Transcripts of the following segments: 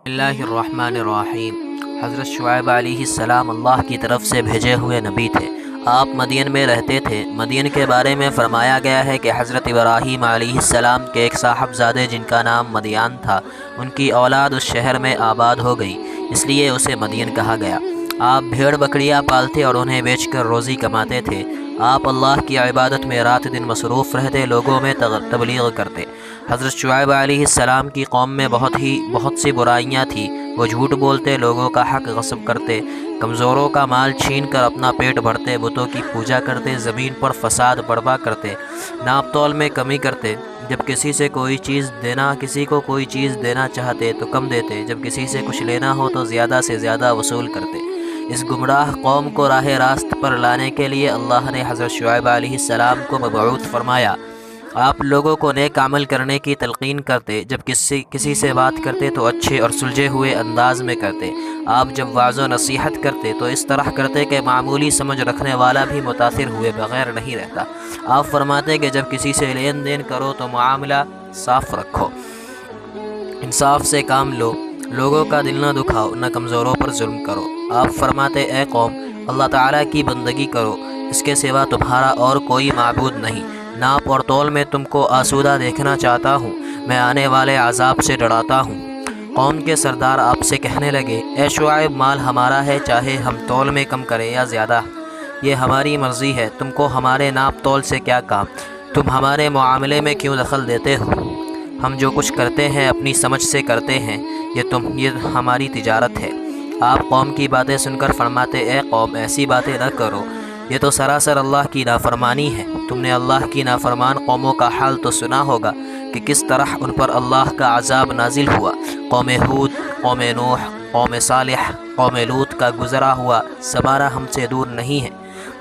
اللہ الرحمن الرحیم۔ حضرت شعیب علیہ السلام اللہ کی طرف سے بھیجے ہوئے نبی تھے۔ آپ مدین میں رہتے تھے۔ مدین کے بارے میں فرمایا گیا ہے کہ حضرت ابراہیم علیہ السلام کے ایک صاحبزادے جن کا نام مدیان تھا، ان کی اولاد اس شہر میں آباد ہو گئی، اس لیے اسے مدین کہا گیا۔ آپ بھیڑ بکریاں پالتے اور انہیں بیچ کر روزی کماتے تھے۔ آپ اللہ کی عبادت میں رات دن مصروف رہتے، لوگوں میں تبلیغ کرتے۔ حضرت شعیب علیہ السلام کی قوم میں بہت سی برائیاں تھیں۔ وہ جھوٹ بولتے، لوگوں کا حق غصب کرتے، کمزوروں کا مال چھین کر اپنا پیٹ بھرتے، بتوں کی پوجا کرتے، زمین پر فساد برپا کرتے، ناپ تول میں کمی کرتے۔ جب کسی کو کوئی چیز دینا چاہتے تو کم دیتے، جب کسی سے کچھ لینا ہو تو زیادہ سے زیادہ وصول کرتے۔ اس گمراہ قوم کو راہ راست پر لانے کے لیے اللہ نے حضرت شعیب علیہ السلام کو مبعوث فرمایا۔ آپ لوگوں کو نیک عمل کرنے کی تلقین کرتے، جب کسی سے بات کرتے تو اچھے اور سلجھے ہوئے انداز میں کرتے۔ آپ جب وعظ و نصیحت کرتے تو اس طرح کرتے کہ معمولی سمجھ رکھنے والا بھی متاثر ہوئے بغیر نہیں رہتا۔ آپ فرماتے کہ جب کسی سے لین دین کرو تو معاملہ صاف رکھو، انصاف سے کام لو، لوگوں کا دل نہ دکھاؤ، نہ کمزوروں پر ظلم کرو۔ آپ فرماتے اے قوم، اللہ تعالیٰ کی بندگی کرو، اس کے سوا تمہارا اور کوئی معبود نہیں۔ ناپ اور تول میں تم کو آسودہ دیکھنا چاہتا ہوں، میں آنے والے عذاب سے ڈراتا ہوں۔ قوم کے سردار آپ سے کہنے لگے اے شعیب، مال ہمارا ہے، چاہے ہم تول میں کم کریں یا زیادہ، یہ ہماری مرضی ہے، تم کو ہمارے ناپ تول سے کیا کام؟ تم ہمارے معاملے میں کیوں دخل دیتے ہو؟ ہم جو کچھ کرتے ہیں اپنی سمجھ سے کرتے ہیں، یہ ہماری تجارت ہے۔ آپ قوم کی باتیں سن کر فرماتے اے قوم، ایسی باتیں نہ کرو، یہ تو سراسر اللہ کی نافرمانی ہے۔ تم نے اللہ کی نافرمان قوموں کا حال تو سنا ہوگا کہ کس طرح ان پر اللہ کا عذاب نازل ہوا۔ قوم ہود، قوم نوح، قوم صالح، قوم لوط کا گزرا ہوا زمانہ ہم سے دور نہیں ہے۔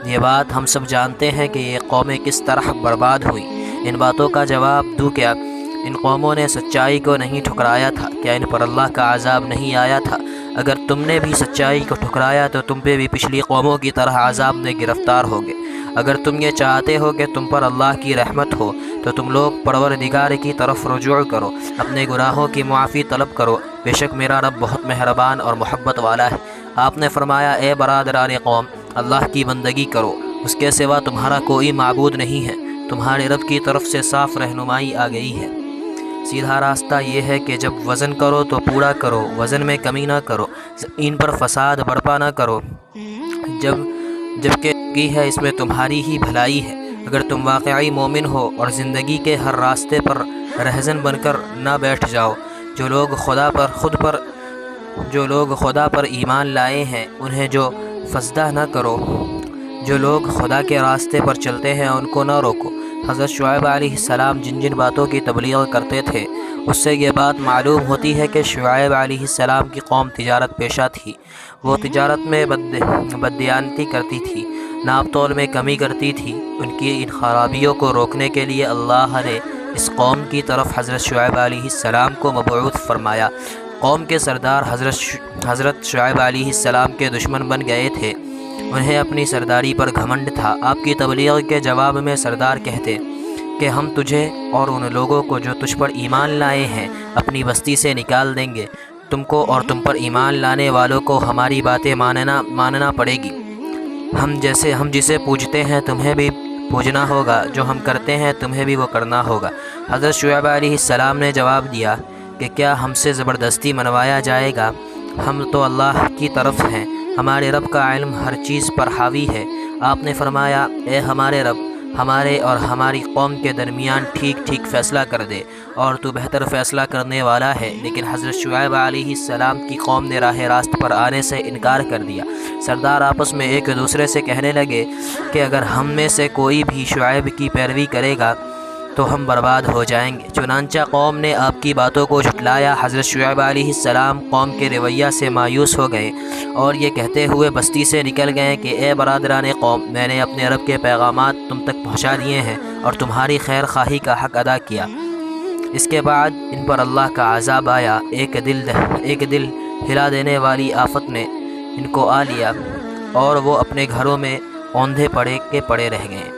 یہ بات ہم سب جانتے ہیں کہ یہ قومیں کس طرح برباد ہوئیں۔ ان باتوں کا جواب دوں کیا؟ ان قوموں نے سچائی کو نہیں ٹھکرایا تھا، کیا ان پر اللہ کا عذاب نہیں آیا تھا؟ اگر تم نے بھی سچائی کو ٹھکرایا تو تم پہ بھی پچھلی قوموں کی طرح عذاب میں گرفتار ہوگے۔ اگر تم یہ چاہتے ہو کہ تم پر اللہ کی رحمت ہو تو تم لوگ پروردگار کی طرف رجوع کرو، اپنے گناہوں کی معافی طلب کرو، بے شک میرا رب بہت مہربان اور محبت والا ہے۔ آپ نے فرمایا اے برادران قوم، اللہ کی بندگی کرو، اس کے سوا تمہارا کوئی معبود نہیں ہے، تمہارے رب کی طرف سے صاف رہنمائی آ گئی ہے۔ سیدھا راستہ یہ ہے کہ جب وزن کرو تو پورا کرو، وزن میں کمی نہ کرو، زمین پر فساد برپا نہ کرو، جبکہ کی ہے اس میں تمہاری ہی بھلائی ہے۔ اگر تم واقعی مومن ہو اور زندگی کے ہر راستے پر رہزن بن کر نہ بیٹھ جاؤ، جو لوگ خدا پر ایمان لائے ہیں انہیں جو فسدہ نہ کرو، جو لوگ خدا کے راستے پر چلتے ہیں ان کو نہ روکو۔ حضرت شعیب علیہ السلام جن باتوں کی تبلیغ کرتے تھے، اس سے یہ بات معلوم ہوتی ہے کہ شعیب علیہ السلام کی قوم تجارت پیشہ تھی۔ وہ تجارت میں بددیانتی کرتی تھی، ناپ تول میں کمی کرتی تھی۔ ان کی ان خرابیوں کو روکنے کے لیے اللہ نے اس قوم کی طرف حضرت شعیب علیہ السلام کو مبعوث فرمایا۔ قوم کے سردار حضرت شعیب علیہ السلام کے دشمن بن گئے تھے، انہیں اپنی سرداری پر گھمنڈ تھا۔ آپ کی تبلیغ کے جواب میں سردار کہتے کہ ہم تجھے اور ان لوگوں کو جو تجھ پر ایمان لائے ہیں اپنی بستی سے نکال دیں گے۔ تم کو اور تم پر ایمان لانے والوں کو ہماری باتیں ماننا پڑے گی۔ ہم جسے پوجتے ہیں تمہیں بھی پوجنا ہوگا، جو ہم کرتے ہیں تمہیں بھی وہ کرنا ہوگا۔ حضرت شعیب علیہ السلام نے جواب دیا کہ کیا ہم سے زبردستی منوایا جائے گا؟ ہم تو اللہ کی طرف ہیں، ہمارے رب کا علم ہر چیز پر حاوی ہے۔ آپ نے فرمایا اے ہمارے رب، ہمارے اور ہماری قوم کے درمیان ٹھیک فیصلہ کر دے، اور تو بہتر فیصلہ کرنے والا ہے۔ لیکن حضرت شعیب علیہ السلام کی قوم نے راہ راست پر آنے سے انکار کر دیا۔ سردار آپس میں ایک دوسرے سے کہنے لگے کہ اگر ہم میں سے کوئی بھی شعیب کی پیروی کرے گا تو ہم برباد ہو جائیں گے۔ چنانچہ قوم نے آپ کی باتوں کو جھٹلایا۔ حضرت شعیب علیہ السلام قوم کے رویہ سے مایوس ہو گئے اور یہ کہتے ہوئے بستی سے نکل گئے کہ اے برادران قوم، میں نے اپنے رب کے پیغامات تم تک پہنچا دیے ہیں اور تمہاری خیر خواہی کا حق ادا کیا۔ اس کے بعد ان پر اللہ کا عذاب آیا، ایک دل ہلا دینے والی آفت نے ان کو آ لیا اور وہ اپنے گھروں میں اوندھے پڑے رہ گئے۔